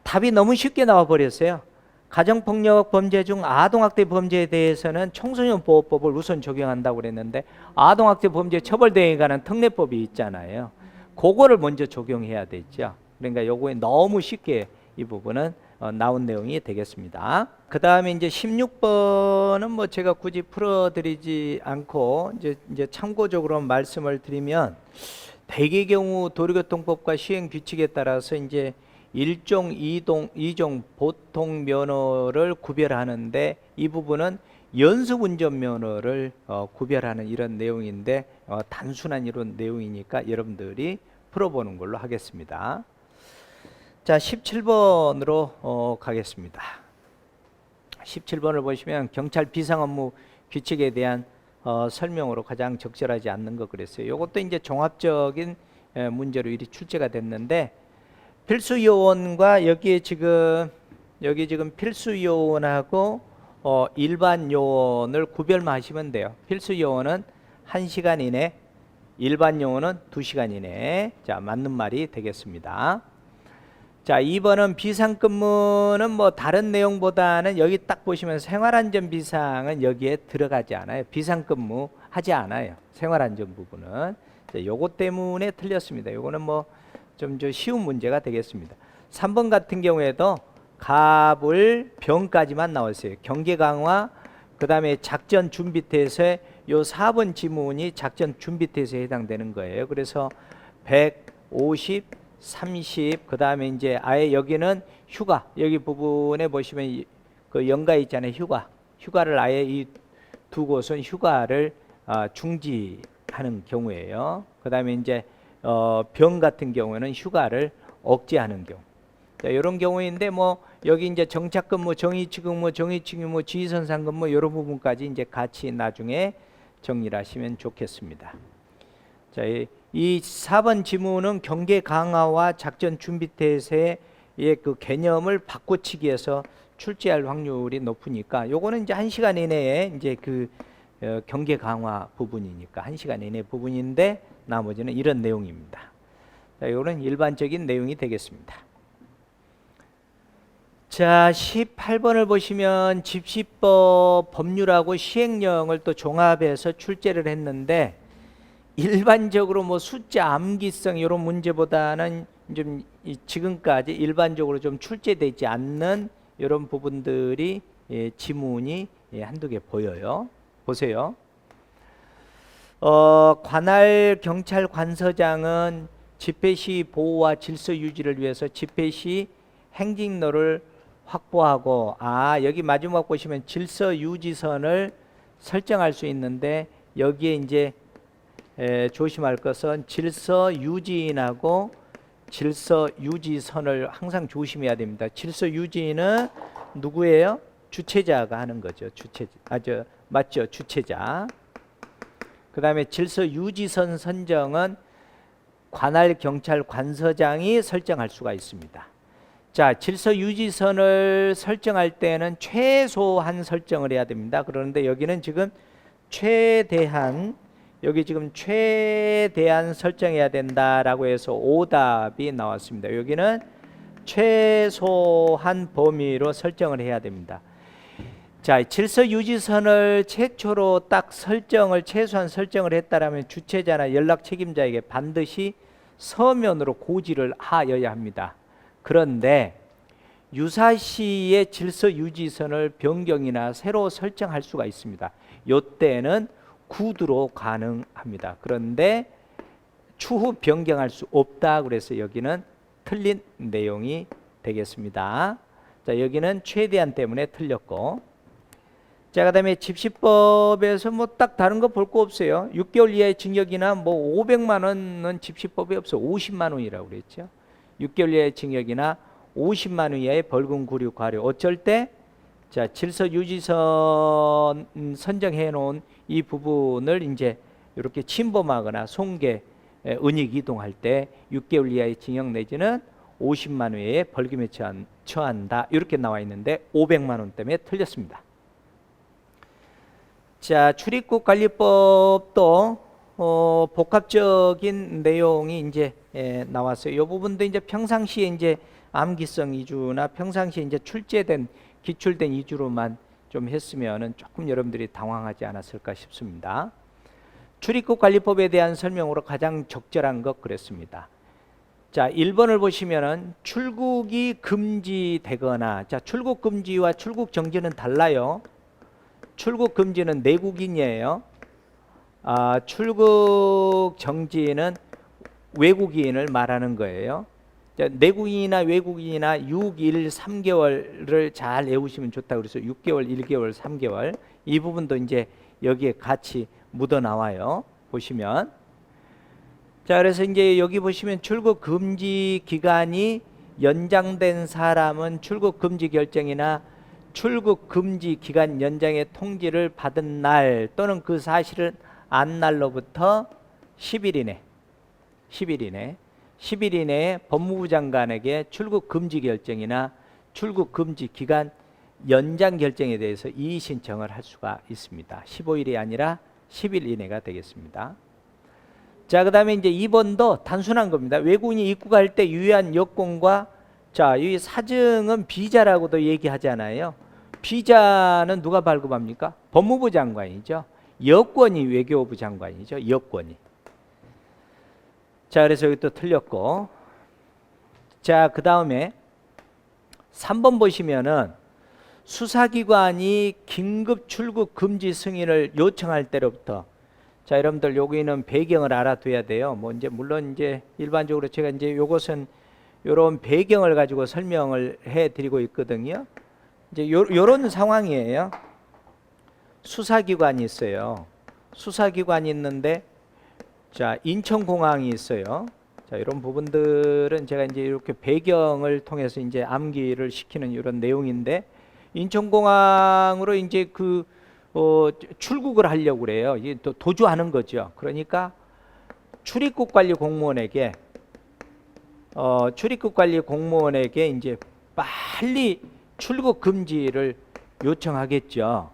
Speaker 1: 답이 너무 쉽게 나와 버렸어요. 가정폭력 범죄 중 아동학대 범죄에 대해서는 청소년보호법을 우선 적용한다고 그랬는데 아동학대 범죄 처벌대행에 관한 특례법이 있잖아요. 그거를 먼저 적용해야 되죠. 그러니까 요거에 너무 쉽게 이 부분은 나온 내용이 되겠습니다. 그 다음에 이제 16번은 뭐 제가 굳이 풀어드리지 않고 이제 참고적으로 말씀을 드리면 대개 경우 도로교통법과 시행 규칙에 따라서 이제 1종, 2종 보통 면허를 구별하는데 이 부분은 연습 운전 면허를 구별하는 이런 내용인데 단순한 이런 내용이니까 여러분들이 풀어보는 걸로 하겠습니다. 자, 17번으로 가겠습니다. 17번을 보시면 경찰 비상업무 규칙에 대한 설명으로 가장 적절하지 않는 것 그랬어요. 이것도 이제 종합적인 문제로 일이 출제가 됐는데 필수 요원과 여기 지금 필수 요원하고 일반 요원을 구별만 하시면 돼요. 필수 요원은 1시간 이내, 일반 요원은 2시간 이내. 자, 맞는 말이 되겠습니다. 자, 2번은 비상근무는 뭐 다른 내용보다는 여기 딱 보시면 생활안전 비상은 여기에 들어가지 않아요. 비상근무 하지 않아요. 생활안전 부분은. 자, 요거 때문에 틀렸습니다. 요거는 뭐 좀 쉬운 문제가 되겠습니다. 3번 같은 경우에도 갑을 병까지만 나왔어요. 경계 강화, 그 다음에 작전 준비태세, 요 4번 지문이 작전 준비태세에 해당되는 거예요. 그래서 150, 30, 그 다음에 이제 아예 여기는 휴가, 여기 부분에 보시면 그 연가 있잖아요. 휴가를 아예 이 두 곳은 휴가를 중지하는 경우예요. 그 다음에 이제 병 같은 경우에는 휴가를 억제하는 경우. 자, 이런 경우인데 뭐 여기 이제 정착근무, 정위치근무, 정위치근무, 지휘선상근무 이런 부분까지 이제 같이 나중에 정리를 하시면 좋겠습니다. 자, 이 4번 지문은 경계 강화와 작전 준비태세의 그 개념을 바꿔치기 해서 출제할 확률이 높으니까 요거는 이제 1시간 이내에 이제 그 경계 강화 부분이니까 1시간 이내 부분인데 나머지는 이런 내용입니다. 자, 이거는 일반적인 내용이 되겠습니다. 자, 18번을 보시면 집시법 법률하고 시행령을 또 종합해서 출제를 했는데 일반적으로 뭐 숫자 암기성 이런 문제보다는 좀 지금까지 일반적으로 좀 출제되지 않는 이런 부분들이 지문이 한두 개 보여요. 보세요. 관할 경찰 관서장은 집회 시 보호와 질서 유지를 위해서 집회 시 행진로를 확보하고, 여기 마지막 보시면 질서 유지선을 설정할 수 있는데 여기에 이제 조심할 것은 질서 유지인하고 질서 유지선을 항상 조심해야 됩니다. 질서 유지인은 누구예요? 주체자가 하는 거죠. 맞죠? 주체자. 그 다음에 질서 유지선 선정은 관할 경찰 관서장이 설정할 수가 있습니다. 자, 질서 유지선을 설정할 때는 최소한 설정을 해야 됩니다. 그런데 여기는 지금 최대한 설정해야 된다라고 해서 오답이 나왔습니다. 여기는 최소한 범위로 설정을 해야 됩니다. 자, 질서 유지선을 최초로 딱 최소한 설정을 했다라면 주체자나 연락 책임자에게 반드시 서면으로 고지를 하여야 합니다. 그런데 유사시의 질서 유지선을 변경이나 새로 설정할 수가 있습니다. 이때는 구두로 가능합니다. 그런데 추후 변경할 수 없다. 그래서 여기는 틀린 내용이 되겠습니다. 자, 여기는 최대한 때문에 틀렸고, 자, 그다음에 집시법에서 뭐 딱 다른 거 볼 거 없어요. 6개월 이하의 징역이나 뭐 500만 원은 집시법이 없어. 50만 원이라고 그랬죠. 6개월 이하의 징역이나 50만 원 이하의 벌금, 구류, 과료. 어쩔 때 자, 질서 유지선 선정해 놓은 이 부분을 이제 이렇게 침범하거나 손괴, 은닉 이동할 때 6개월 이하의 징역 내지는 50만 원 이하의 벌금에 처한다. 이렇게 나와 있는데 500만 원 때문에 틀렸습니다. 자, 출입국 관리법도 복합적인 내용이 이제 나왔어요. 이 부분도 이제 평상시에 이제 암기성 위주나 평상시에 이제 기출된 위주로만 좀 했으면은 조금 여러분들이 당황하지 않았을까 싶습니다. 출입국 관리법에 대한 설명으로 가장 적절한 것 그랬습니다. 자, 1번을 보시면은 출국이 금지되거나, 자, 출국 금지와 출국 정지는 달라요. 출국 금지는 내국인이에요. 출국 정지는 외국인을 말하는 거예요. 자, 내국인이나 외국인이나 6, 1, 3개월을 잘 외우시면 좋다고 그래서 6개월, 1개월, 3개월 이 부분도 이제 여기에 같이 묻어 나와요. 보시면. 자, 그래서 이제 여기 보시면 출국 금지 기간이 연장된 사람은 출국 금지 결정이나 출국 금지 기간 연장의 통지를 받은 날 또는 그 사실을 안 날로부터 10일 이내에 법무부 장관에게 출국 금지 결정이나 출국 금지 기간 연장 결정에 대해서 이의 신청을 할 수가 있습니다. 15일이 아니라 10일 이내가 되겠습니다. 자, 그다음에 이제 2번도 단순한 겁니다. 외국인이 입국할 때 유의한 여건과, 자, 이 사증은 비자라고도 얘기하잖아요. 비자는 누가 발급합니까? 법무부 장관이죠. 여권이 외교부 장관이죠. 여권이. 자, 그래서 여기 또 틀렸고. 자, 그 다음에 3번 보시면은 수사기관이 긴급 출국 금지 승인을 요청할 때로부터, 자, 여러분들 여기는 배경을 알아둬야 돼요. 뭐 이제 물론 이제 일반적으로 제가 이제 요것은 요런 배경을 가지고 설명을 해 드리고 있거든요. 이제 요런 상황이에요. 수사기관이 있어요. 수사기관이 있는데, 자, 인천공항이 있어요. 자, 이런 부분들은 제가 이제 이렇게 배경을 통해서 이제 암기를 시키는 이런 내용인데, 인천공항으로 이제 출국을 하려고 그래요. 이게 또 도주하는 거죠. 그러니까 출입국관리 공무원에게 이제 빨리 출국 금지를 요청하겠죠.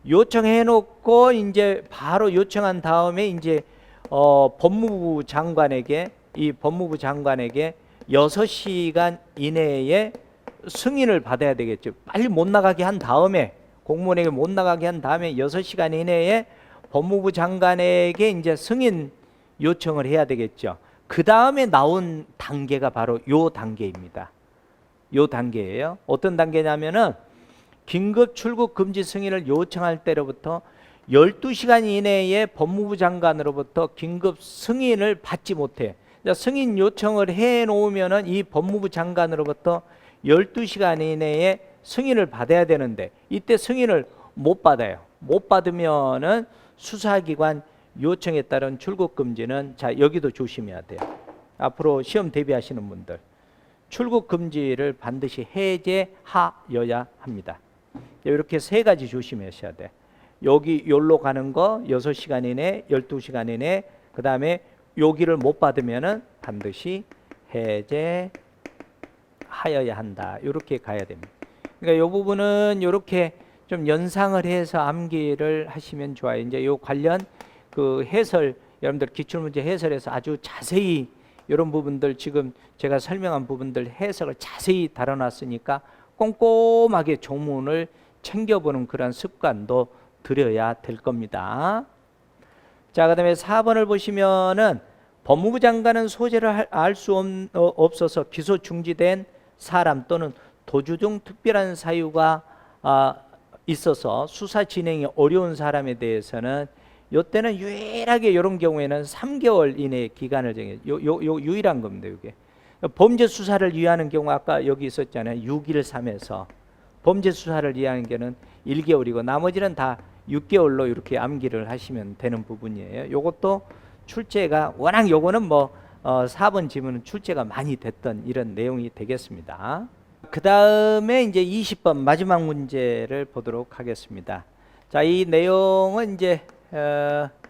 Speaker 1: 요청해 놓고 이제 바로 요청한 다음에 이제 법무부 장관에게 6시간 이내에 승인을 받아야 되겠죠. 빨리 못 나가게 한 다음에, 공무원에게 못 나가게 한 다음에 6시간 이내에 법무부 장관에게 이제 승인 요청을 해야 되겠죠. 그 다음에 나온 단계가 바로 요 단계입니다. 요 단계예요. 어떤 단계냐면은 긴급 출국 금지 승인을 요청할 때로부터 12시간 이내에 법무부 장관으로부터 긴급 승인을 받지 못해. 승인 요청을 해 놓으면은 이 법무부 장관으로부터 12시간 이내에 승인을 받아야 되는데, 이때 승인을 못 받아요. 못 받으면은 수사기관 요청에 따른 출국 금지는, 자, 여기도 조심해야 돼요. 앞으로 시험 대비하시는 분들 출국 금지를 반드시 해제하여야 합니다. 이렇게 세 가지 조심하셔야 돼. 여기 요로 가는 거 6시간 이내, 12시간 이내, 그 다음에 여기를 못 받으면은 반드시 해제하여야 한다. 이렇게 가야 됩니다. 그러니까 이 부분은 이렇게 좀 연상을 해서 암기를 하시면 좋아요. 이제 요 관련 그 해설, 여러분들 기출문제 해설에서 아주 자세히 이런 부분들, 지금 제가 설명한 부분들 해석을 자세히 다뤄놨으니까 꼼꼼하게 조문을 챙겨보는 그런 습관도 들여야 될 겁니다. 자, 그 다음에 4번을 보시면은 법무부 장관은 소재를 알 수 없어서 기소 중지된 사람 또는 도주 중 특별한 사유가 있어서 수사 진행이 어려운 사람에 대해서는 이때는 유일하게 이런 경우에는 3개월 이내의 기간을 정해. 유일한 겁니다. 이게 범죄 수사를 위하는 경우 아까 여기 있었잖아요. 6.13에서 범죄 수사를 위하는 경우는 1개월이고 나머지는 다 6개월로 이렇게 암기를 하시면 되는 부분이에요. 이것도 출제가 워낙 요거는 뭐 4번 지문은 출제가 많이 됐던 이런 내용이 되겠습니다. 그 다음에 이제 20번 마지막 문제를 보도록 하겠습니다. 자, 이 내용은 이제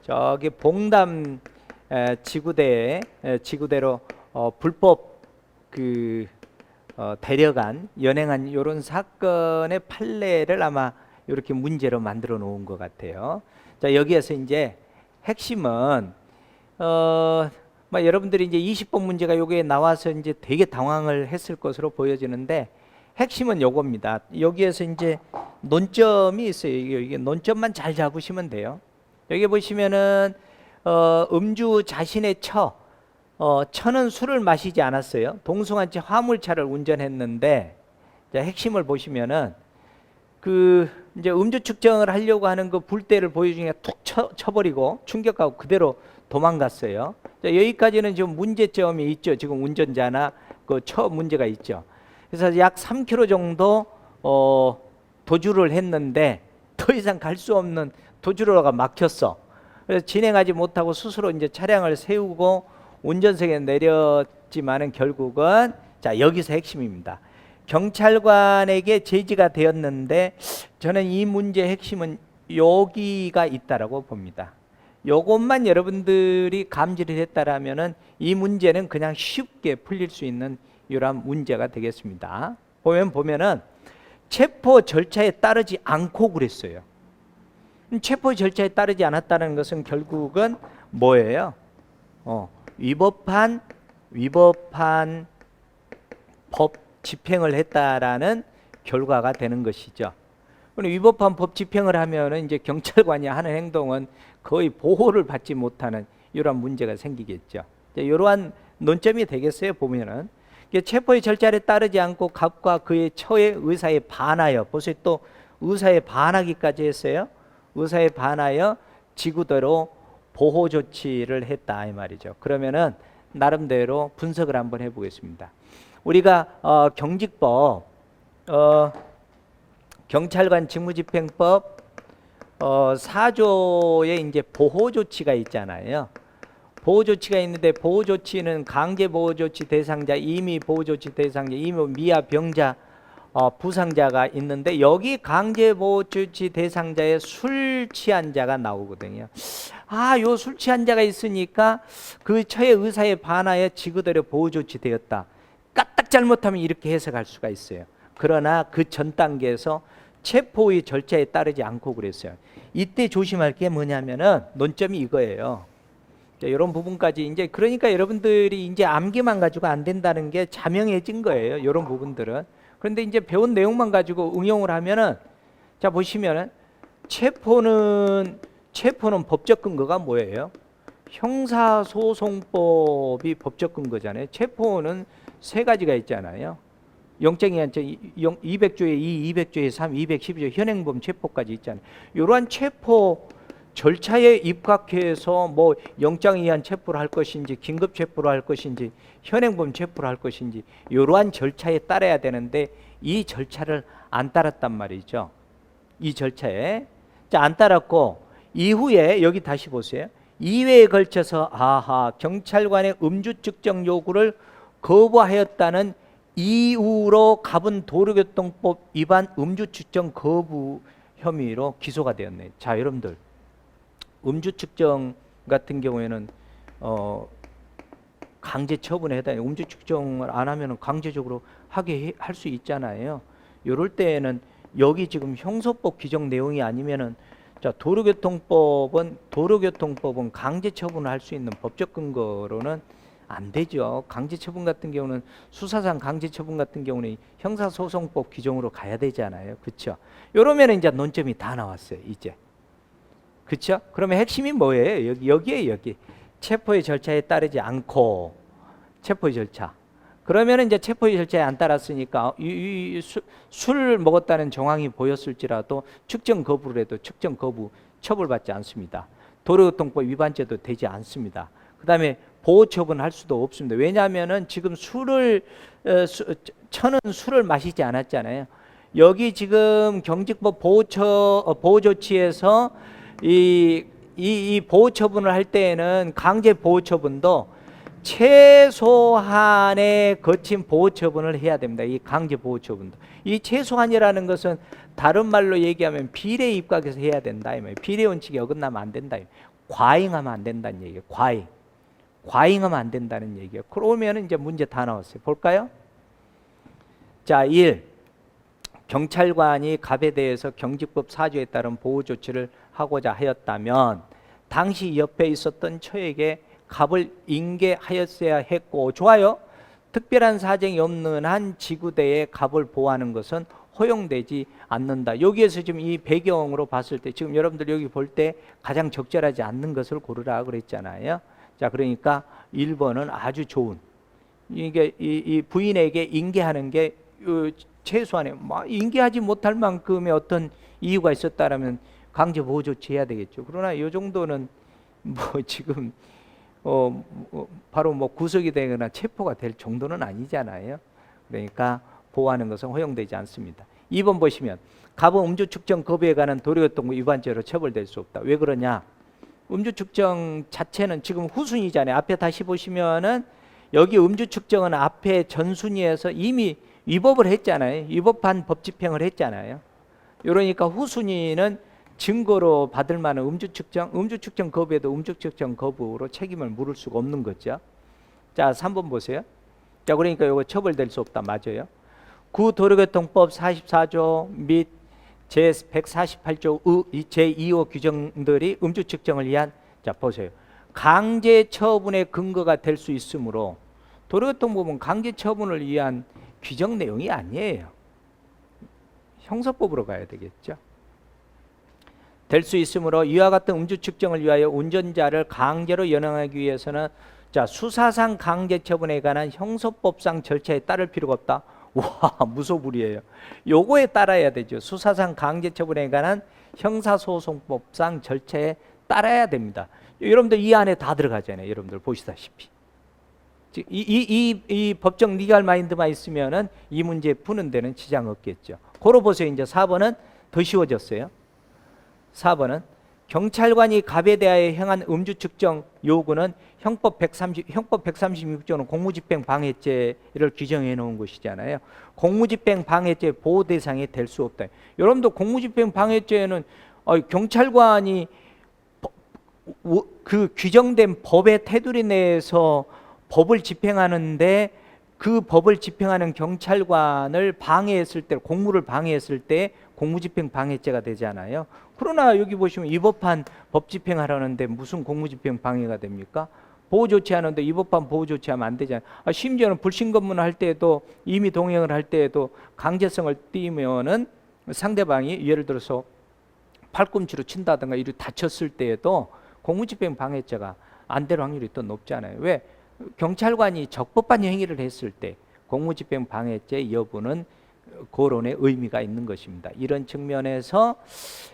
Speaker 1: 저기 봉담 지구대로 불법 데려간 연행한 이런 사건의 판례를 아마 이렇게 문제로 만들어 놓은 것 같아요. 자, 여기에서 이제 핵심은 여러분들이 이제 20번 문제가 여기에 나와서 이제 되게 당황을 했을 것으로 보여지는데 핵심은 요겁니다. 여기에서 이제 논점이 있어요. 이게 논점만 잘 잡으시면 돼요. 여기 보시면은 음주 자신의 처는 술을 마시지 않았어요. 동승한 채 화물차를 운전했는데, 자, 핵심을 보시면은 그 이제 음주 측정을 하려고 하는 그 불대를 보여주니까 툭 쳐버리고 충격하고 그대로 도망갔어요. 자, 여기까지는 지금 문제점이 있죠. 지금 운전자나 그 처 문제가 있죠. 그래서 약 3km 정도 도주를 했는데 더 이상 갈 수 없는 도주로가 막혔어. 그래서 진행하지 못하고 스스로 이제 차량을 세우고 운전석에 내렸지만은 결국은, 자, 여기서 핵심입니다. 경찰관에게 제지가 되었는데 저는 이 문제의 핵심은 여기가 있다라고 봅니다. 요것만 여러분들이 감지를 했다라면은 이 문제는 그냥 쉽게 풀릴 수 있는 이러한 문제가 되겠습니다. 보면은 체포 절차에 따르지 않고 그랬어요. 체포 절차에 따르지 않았다는 것은 결국은 뭐예요? 위법한 법 집행을 했다라는 결과가 되는 것이죠. 위법한 법 집행을 하면은 이제 경찰관이 하는 행동은 거의 보호를 받지 못하는 이러한 문제가 생기겠죠. 이러한 논점이 되겠어요. 보면은 체포의 절차에 따르지 않고 갑과 그의 처의 의사에 반하여, 보세요, 또 의사에 반하기까지 했어요. 의사에 반하여 지구대로 보호 조치를 했다 이 말이죠. 그러면은 나름대로 분석을 한번 해보겠습니다. 우리가 경직법, 경찰관 직무집행법 4조에 이제 보호 조치가 있잖아요. 보호 조치가 있는데 보호 조치는 강제 보호 조치 대상자, 임의 보호 조치 대상자, 임의 미아 병자, 부상자가 있는데 여기 강제 보호 조치 대상자에 술 취한 자가 나오거든요. 요 술 취한 자가 있으니까 그 처의 의사에 반하여 지구대로 보호 조치 되었다. 까딱 잘못하면 이렇게 해석할 수가 있어요. 그러나 그 전 단계에서 체포의 절차에 따르지 않고 그랬어요. 이때 조심할 게 뭐냐면은 논점이 이거예요. 자, 이런 부분까지 이제 그러니까 여러분들이 이제 암기만 가지고 안 된다는 게 자명해진 거예요. 이런 부분들은. 그런데 이제 배운 내용만 가지고 응용을 하면은, 자, 보시면은 체포는 법적 근거가 뭐예요? 형사소송법이 법적 근거잖아요. 체포는 세 가지가 있잖아요. 영장이한테 200조에 2, 200조에 3, 212조 현행범 체포까지 있잖아요. 이러한 체포 절차에 입각해서 뭐 영장에 의한 체포를 할 것인지 긴급 체포를 할 것인지 현행범 체포를 할 것인지 이러한 절차에 따라야 되는데 이 절차를 안 따랐단 말이죠. 이 절차에. 자, 안 따랐고 이후에 여기 다시 보세요. 2회에 걸쳐서 경찰관의 음주 측정 요구를 거부하였다는 이유로 갑은 도로교통법 위반 음주 측정 거부 혐의로 기소가 되었네요. 자, 여러분들 음주 측정 같은 경우에는 강제 처분에 해당해. 음주 측정을 안 하면 강제적으로 하게 할 수 있잖아요. 이럴 때에는 여기 지금 형소법 규정 내용이 아니면은, 자, 도로교통법은 강제 처분을 할 수 있는 법적 근거로는 안 되죠. 강제 처분 같은 경우는 수사상 강제 처분 같은 경우는 형사소송법 규정으로 가야 되잖아요. 그렇죠? 이러면 이제 논점이 다 나왔어요. 이제. 그렇죠? 그러면 핵심이 뭐예요? 여기 체포의 절차에 따르지 않고 체포의 절차. 그러면 이제 체포의 절차에 안 따랐으니까 술 먹었다는 정황이 보였을지라도 측정 거부를 해도 측정 거부 처벌받지 않습니다. 도로교통법 위반죄도 되지 않습니다. 그다음에 보호 처분할 수도 없습니다. 왜냐하면은 지금 처는 술을 마시지 않았잖아요. 여기 지금 경직법 보호 조치에서 이 보호 처분을 할 때에는 강제 보호 처분도 최소한의 거친 보호 처분을 해야 됩니다. 이 강제 보호 처분도. 이 최소한이라는 것은 다른 말로 얘기하면 비례에 입각해서 해야 된다. 비례 원칙에 어긋나면 안 된다. 과잉하면 안 된다는 얘기예요. 과잉하면 안 된다는 얘기예요. 그러면 이제 문제 다 나왔어요. 볼까요? 자, 1. 경찰관이 갑에 대해서 경직법 4조에 따른 보호 조치를 하고자 하였다면 당시 옆에 있었던 처에게 갑을 인계하였어야 했고, 좋아요. 특별한 사정이 없는 한 지구대에 갑을 보호하는 것은 허용되지 않는다. 여기에서 지금 이 배경으로 봤을 때 지금 여러분들 여기 볼 때 가장 적절하지 않는 것을 고르라 그랬잖아요. 자, 그러니까 1번은 아주 좋은, 이게 이 부인에게 인계하는 게 최소한의 인계하지 못할 만큼의 어떤 이유가 있었다라면 강제 보호 조치해야 되겠죠. 그러나 이 정도는 지금 바로 구속이 되거나 체포가 될 정도는 아니잖아요. 그러니까 보호하는 것은 허용되지 않습니다. 2번 보시면 갑은 음주 측정 거부에 관한 도로교통법 위반죄로 처벌될 수 없다. 왜 그러냐? 음주 측정 자체는 지금 후순위잖아요. 앞에 다시 보시면은 여기 음주 측정은 앞에 전순위에서 이미 위법을 했잖아요. 위법한 법 집행을 했잖아요. 그러니까 후순위는 증거로 받을 만한 음주 측정 거부에도 음주 측정 거부로 책임을 물을 수가 없는 거죠. 자, 3번 보세요. 자, 그러니까 이거 처벌될 수 없다. 맞아요. 구도로교통법 44조 및 제148조 제2호 규정들이 음주 측정을 위한, 자 보세요, 강제 처분의 근거가 될 수 있으므로 도로교통법은 강제 처분을 위한 규정 내용이 아니에요. 형사법으로 가야 되겠죠. 될 수 있으므로 이와 같은 음주 측정을 위하여 운전자를 강제로 연행하기 위해서는, 자, 수사상 강제 처분에 관한 형사법상 절차에 따를 필요가 없다. 와, 무소불위예요. 요거에 따라야 되죠. 수사상 강제 처분에 관한 형사소송법상 절차에 따라야 됩니다. 여러분들 이 안에 다 들어가잖아요. 여러분들 보시다시피. 이 법적 리갈 마인드만 있으면은 이 문제 푸는 데는 지장 없겠죠. 고로 보세요. 이제 4번은 더 쉬워졌어요. 4번은 경찰관이 갑에 대하여 행한 음주 측정 요구는 형법 136조는 공무집행 방해죄를 규정해 놓은 것이잖아요. 공무집행 방해죄 보호 대상이 될 수 없다. 여러분도 공무집행 방해죄는 경찰관이 그 규정된 법의 테두리 내에서 법을 집행하는데 그 법을 집행하는 경찰관을 방해했을 때, 공무를 방해했을 때 공무집행 방해죄가 되잖아요. 그러나 여기 보시면 위법한 법 집행하라는데 무슨 공무집행 방해가 됩니까? 보호조치하는데 위법한 보호조치하면 안 되잖아요. 심지어는 불신검문을 할 때에도, 임의 동행을 할 때에도 강제성을 띠면은 상대방이 예를 들어서 팔꿈치로 친다든가 이렇게 다쳤을 때에도 공무집행 방해죄가 안 될 확률이 더 높잖아요. 왜? 경찰관이 적법한 행위를 했을 때 공무집행 방해죄 여부는 거론의 의미가 있는 것입니다. 이런 측면에서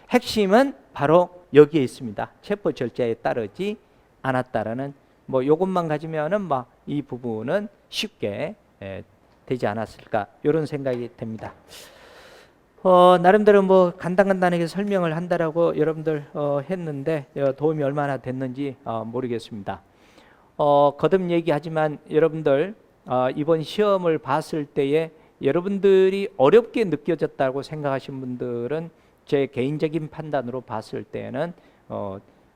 Speaker 1: 핵심은 바로 여기에 있습니다. 체포 절차에 따르지 않았다라는, 요것만 가지면은 이 부분은 쉽게 되지 않았을까, 이런 생각이 됩니다. 나름대로 간단하게 설명을 한다라고 여러분들 했는데 도움이 얼마나 됐는지 모르겠습니다. 거듭 얘기하지만 여러분들 이번 시험을 봤을 때에 여러분들이 어렵게 느껴졌다고 생각하신 분들은 제 개인적인 판단으로 봤을 때는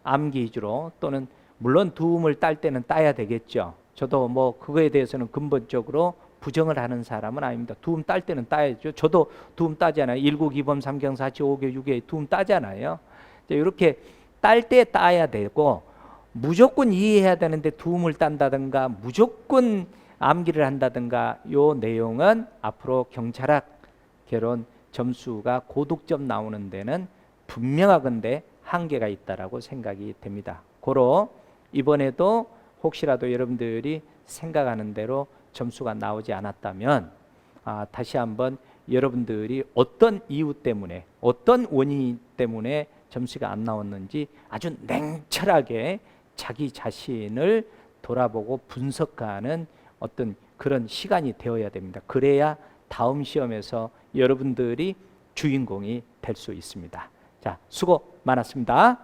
Speaker 1: 암기 위주로, 또는 물론 두음을 딸 때는 따야 되겠죠. 저도 그거에 대해서는 근본적으로 부정을 하는 사람은 아닙니다. 두음 딸 때는 따야죠. 저도 두음 따잖아요. 1국 2범 3경 4치 5개 6개 두음 따잖아요. 이렇게 딸 때 따야 되고, 무조건 이해해야 되는데 두음을 딴다든가 무조건 암기를 한다든가, 요 내용은 앞으로 경찰학 개론 점수가 고득점 나오는 데는 분명하건대 한계가 있다라고 생각이 됩니다. 고로 이번에도 혹시라도 여러분들이 생각하는 대로 점수가 나오지 않았다면 다시 한번 여러분들이 어떤 이유 때문에, 어떤 원인 때문에 점수가 안 나왔는지 아주 냉철하게 자기 자신을 돌아보고 분석하는 어떤 그런 시간이 되어야 됩니다. 그래야 다음 시험에서 여러분들이 주인공이 될 수 있습니다. 자, 수고 많았습니다.